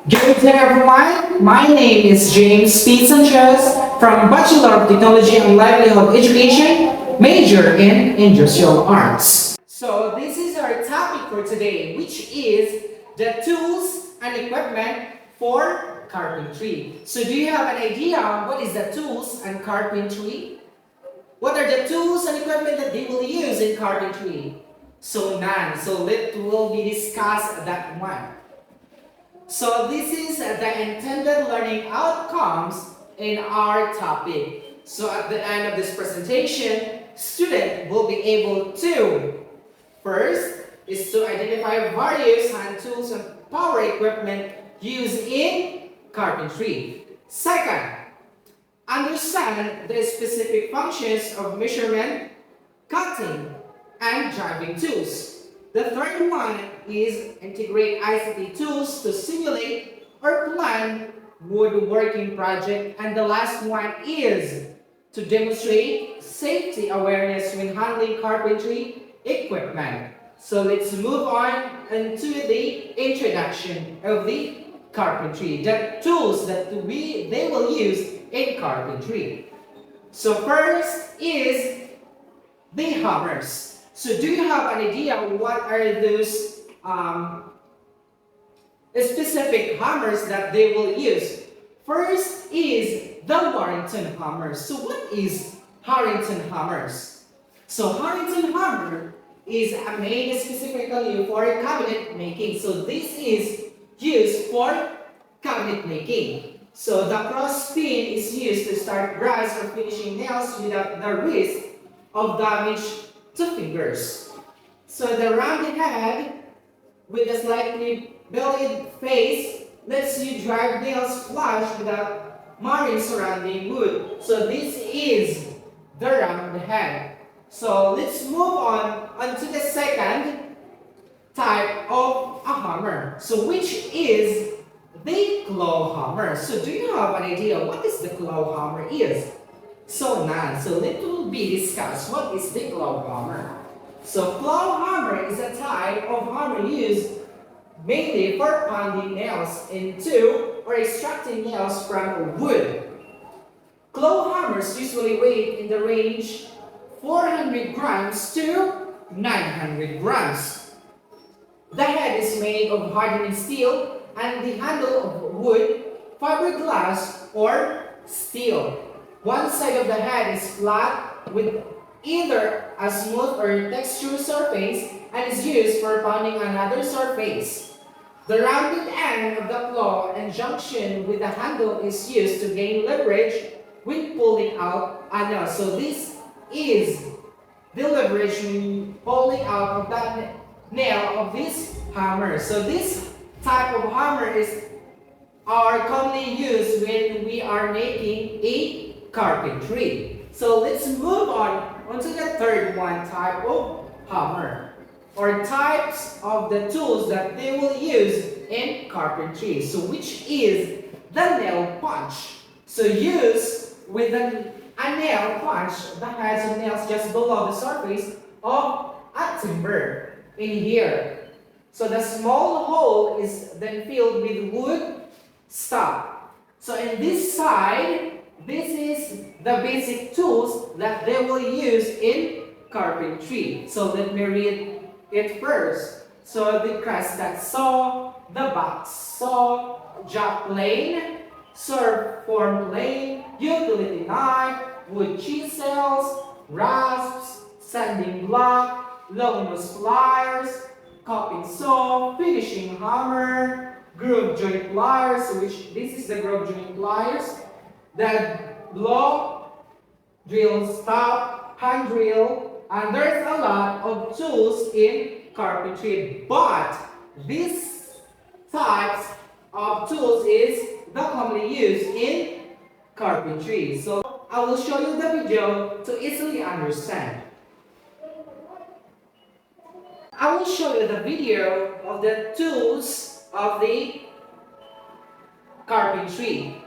Good day everyone, my name is James P. Sanchez from Bachelor of Technology and Livelihood Education, major in Industrial Arts. So this is our topic for today, which is the tools and equipment for carpentry. So do you have an idea what is the tools and carpentry? What are the tools and equipment that they will use in carpentry? So none. So let will be discussed that one. So this is the intended learning outcomes in our topic. So at the end of this presentation, student will be able to first is to identify various hand tools and power equipment used in carpentry. Second, understand the specific functions of measurement, cutting, and driving tools. The third one is integrate ICT tools to simulate or plan woodworking project. And the last one is to demonstrate safety awareness when handling carpentry equipment. So let's move on into the introduction of the carpentry, the tools that they will use in carpentry. So first is the hammers. So do you have an idea what are those specific hammers that they will use? First is the Warrington hammer. So what is Harrington hammers? So Harrington hammer is made specifically for cabinet making. So this is used for cabinet making. So the cross pin is used to start brass or finishing nails without the risk of damage to fingers. So the rounded head with a slightly bellied face lets you drive nails flush without marring surrounding wood. So this is the rounded head. So let's move on to the second type of a hammer. So which is the claw hammer. So do you have an idea what is the claw hammer is? So none. So let will be discussed what is the claw hammer. So claw hammer is a type of hammer used mainly for pounding nails into or extracting nails from wood. Claw hammers usually weigh in the range 400 grams to 900 grams. The head is made of hardened steel and the handle of wood, fiberglass, or steel. One side of the head is flat with either a smooth or textured surface and is used for pounding another surface. The rounded end of the claw in junction with the handle is used to gain leverage when pulling out a nail. So this is the leverage when pulling out of that nail of this hammer. So this type of hammer are commonly used when we are making a carpentry. So let's move on to the third one type of hammer or types of the tools that they will use in carpentry. So which is the nail punch. So use with a nail punch that has nails just below the surface of a timber in here. So the small hole is then filled with wood stop. So in this side, this is the basic tools that they will use in carpentry. So let me read it first. So the crosscut saw, the box saw, jack plane, serve form plane, utility knife, wood chisels, rasps, sanding block, long nose pliers, coping saw, finishing hammer, groove joint pliers, which this is the groove joint pliers, the block, drill stop, hand drill, and there's a lot of tools in carpentry. But these types of tools is the commonly used in carpentry. So I will show you the video to easily understand. I will show you the video of the tools of the carpentry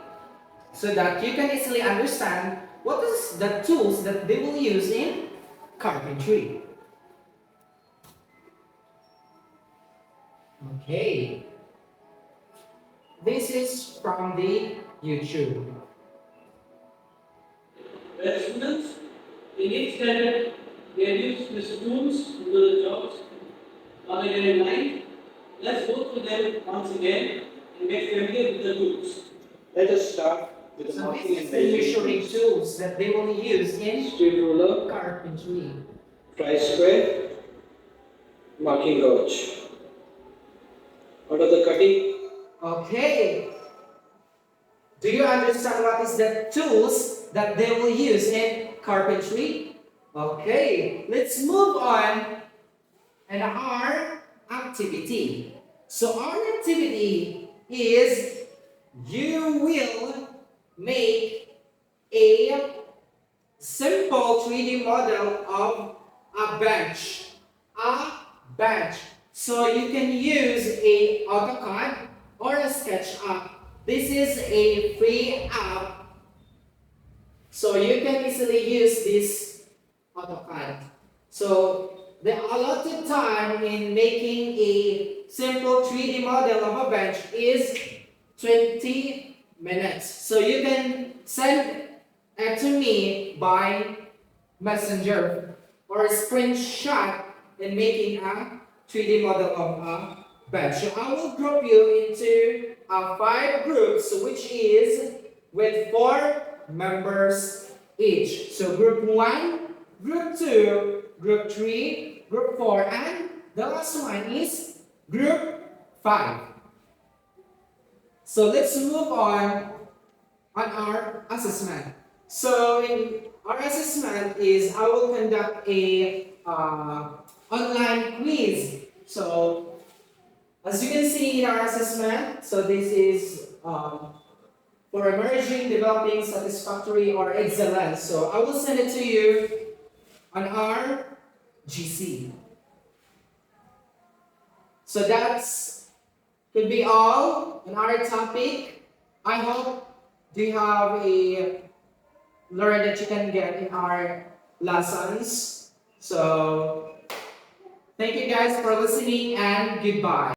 so that you can easily understand what is the tools that they will use in carpentry. Okay. This is from the YouTube. Where students in each standard they use these tools to do the jobs on a given line. Let's go through them once again and get familiar with the tools. Let us start with the So marking this and is the measuring measuring tools that they will use in steel ruler, carpentry. tri-square, marking gauge. What are the cutting? Okay. Do you understand what is the tools that they will use in carpentry? Okay, let's move on and our activity. So our activity is you will make a simple 3D model of a bench. A bench. So you can use a AutoCAD or a SketchUp. This is a free app, so you can easily use this AutoCAD. So the allotted time in making a simple 3D model of a bench is 20 minutes. So you can send it to me by messenger or a screenshot in making a 3D model of a bench. So I will group you into 5 groups, which is with 4 members each. So group 1, group 2, group 3, group 4, and the last one is group 5. So let's move on our assessment. So in our assessment is I will conduct a online quiz. So as you can see in our assessment, so this is for emerging, developing, satisfactory, or excellent. So I will send it to you on our GC. So that's could be all on our topic. I hope you have a learn that you can get in our lessons. So thank you guys for listening and goodbye.